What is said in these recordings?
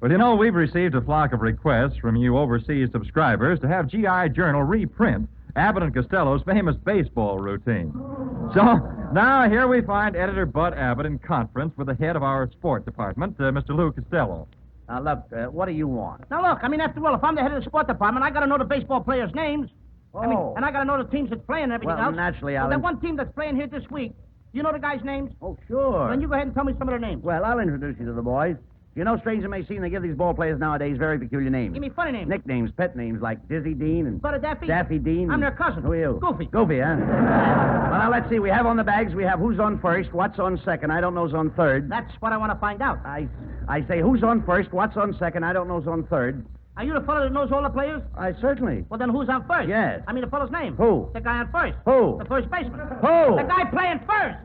Well, you know, we've received a flock of requests from you overseas subscribers to have G.I. Journal reprint Abbott and Costello's famous baseball routine. So now here we find Editor Bud Abbott in conference with the head of our sport department, Mr. Lou Costello. Now, look, what do you want? Now, look, after all, if I'm the head of the sport department, I got to know the baseball players' names. Oh. And I got to know the teams that's playing and everything Well, else. naturally, Well, I'll... that one team that's playing here this week, do you know the guys' names? Oh, sure. Then you go ahead and tell me some of their names. Well, I'll introduce you to the boys. You know, strange it may seem, they give these ball players nowadays very peculiar names. Give me funny names. Nicknames, pet names like Dizzy Dean and... Butter Daffy? Daffy Dean. I'm their cousin. Who are you? Goofy. Goofy, huh? Well, now, let's see. We have on the bags, we have who's on first, what's on second, I don't know's on third. That's what I want to find out. I say who's on first, what's on second, I don't know's on third. Are you the fellow that knows all the players? I certainly. Well, then who's on first? Yes. I mean the fellow's name. Who? The guy on first. Who? The first baseman. Who? The guy playing first.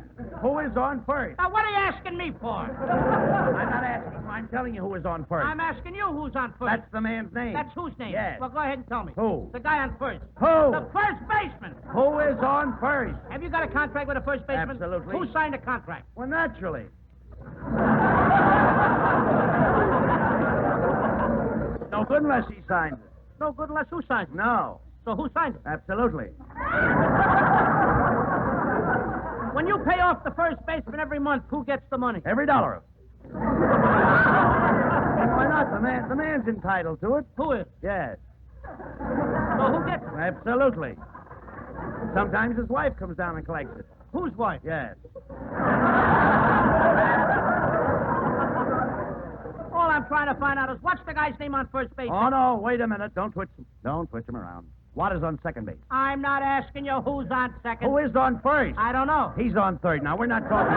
Who is on first? Now, what are you asking me for? I'm not asking you. I'm telling you who is on first. I'm asking you who's on first. That's the man's name. That's whose name? Yes. Well, go ahead and tell me. Who? The guy on first. Who? The first baseman. Who is on first? Have you got a contract with the first baseman? Absolutely. Who signed the contract? Well, naturally. No good unless he signs it. No good unless who signs it? No. So who signed it? Absolutely. When you pay off the first baseman every month, who gets the money? Every dollar of it. Why not? The man's entitled to it. Who is? Yes. So who gets it? Absolutely. Sometimes his wife comes down and collects it. Whose wife? Yes. All I'm trying to find out is what's the guy's name on first base? Oh, no, wait a minute. Don't twitch him. Don't twitch him around. What is on second base? I'm not asking you who's on second. Who is on first? I don't know. He's on third. Now, we're not talking...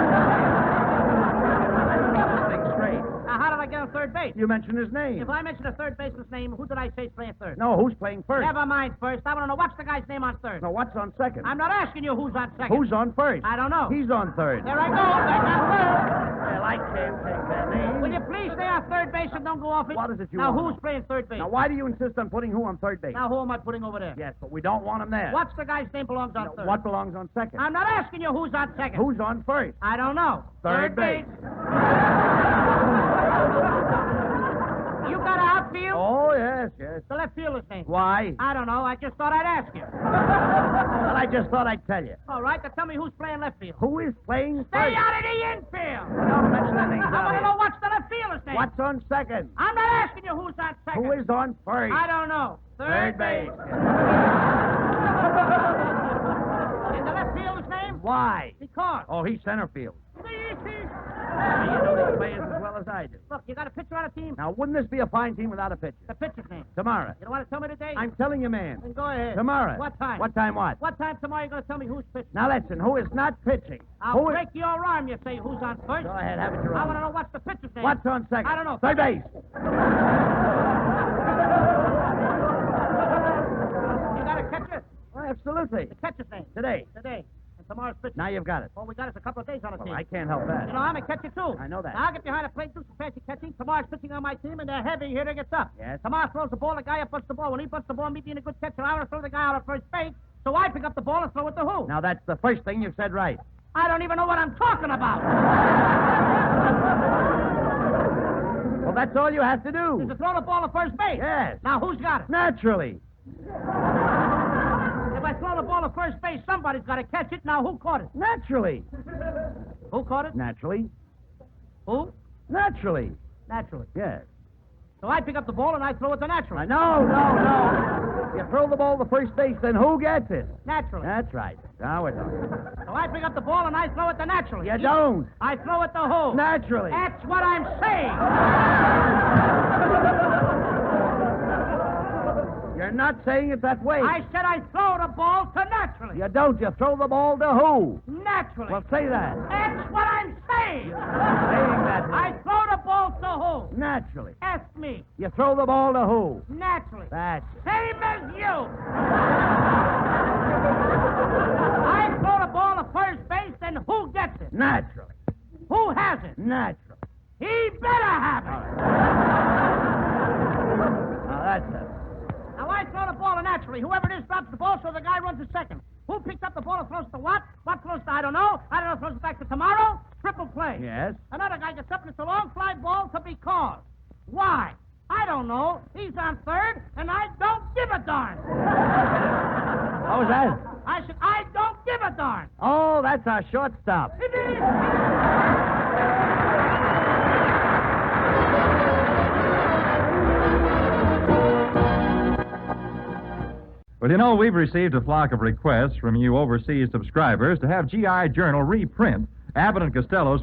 Thing straight. Now, how did I get on third base? You mentioned his name. If I mention the third baseman's name, who did I say is playing third? No, who's playing first? Never mind first. I want to know what's the guy's name on third. No, what's on second? I'm not asking you who's on second. Who's on first? I don't know. He's on third. There I go. There's on third. Well, I can't take that name. Will you please stay on third base and don't go off it? What is it you Now, want? who's playing third base? Now, why do you insist on putting who on third base? Now, who am I putting over there? Yes, but we don't want him there. What's the guy's name belongs on third? What belongs on second? I'm not asking you who's on second. Who's on first? I don't know. Third base. You got an outfield? Oh, yes, yes. The left fielder's name. Why? I don't know. I just thought I'd ask you. Well, I just thought I'd tell you. All right, then tell me who's playing left field. Who is playing Stay first? out of the infield. Don't mention the names I out want to here. know what's the left fielder's name. What's on second? I'm not asking you who's on second. Who is on first? I don't know. Third base. And the left fielder's name? Why? Because. Oh, he's center field. See? You know these players as well as I do. Look, you got a pitcher on a team? Now, wouldn't this be a fine team without a pitcher? The pitcher's name. Tomorrow. You don't want to tell me today? I'm telling you, man. Then go ahead. Tomorrow. What time? What time what? What time tomorrow you going to tell me who's pitching? Now, listen, who is not pitching? I'll Who is... break your arm, you say who's on first. Go ahead, have it your I own. want to know what's the pitcher's name. What's on second? I don't know. Third base. You got a catcher? Oh, absolutely. The catcher's name. Today. Today. And tomorrow's pitcher. Now you've got it. All we got is a couple of days on the Well, team. I can't help that. You know, I'm a catcher, too. I know that. Now, I'll get behind the plate, do some fancy catching. Tomorrow's pitching on my team, and they're heavy. Hitter gets up. Yes. Tomorrow throws the ball, the guy up punts the ball. When he punts the ball, me being a good catcher, I want to throw the guy out at first base. So I pick up the ball and throw it to who? Now, that's the first thing you've said right. I don't even know what I'm talking about. Well, that's all you have to Is do. to throw the ball to first base. Yes. Now, who's got it? Naturally. If I throw the ball to first base, somebody's got to catch it. Now, who caught it? Naturally. Who caught it? Naturally. Who? Naturally. Naturally. Yes. So I pick up the ball and I throw it to naturally. No. You throw the ball to first base, then who gets it? Naturally. That's right. Now we're talking. So I pick up the ball and I throw it to naturally. You don't. I throw it to who? Naturally. That's what I'm saying. You're not saying it that way. I said I throw the ball to naturally. You don't. You throw the ball to who? Naturally. Well, say that. That's what I'm saying. Saying that. I throw the ball to who? Naturally. Ask me. You throw the ball to who? Naturally. That's... Same as you. I throw the ball to first base, then who gets it? Naturally. Who has it? Naturally. He better have it. Now, that's it. Now, I throw the ball to naturally. Whoever it is drops the ball, so the guy runs to second. Who picks up the ball and throws to what? What throws to I don't know. I don't know, throws it back to tomorrow. Triple play. Yes. Another guy gets up and it's a long fly ball to be called. Why? I don't know. He's on third, and I don't give a darn. What was that? I said, I don't give a darn. Oh, that's our shortstop. Well, you know, we've received a flock of requests from you overseas subscribers to have GI Journal reprint Abbott and Costello's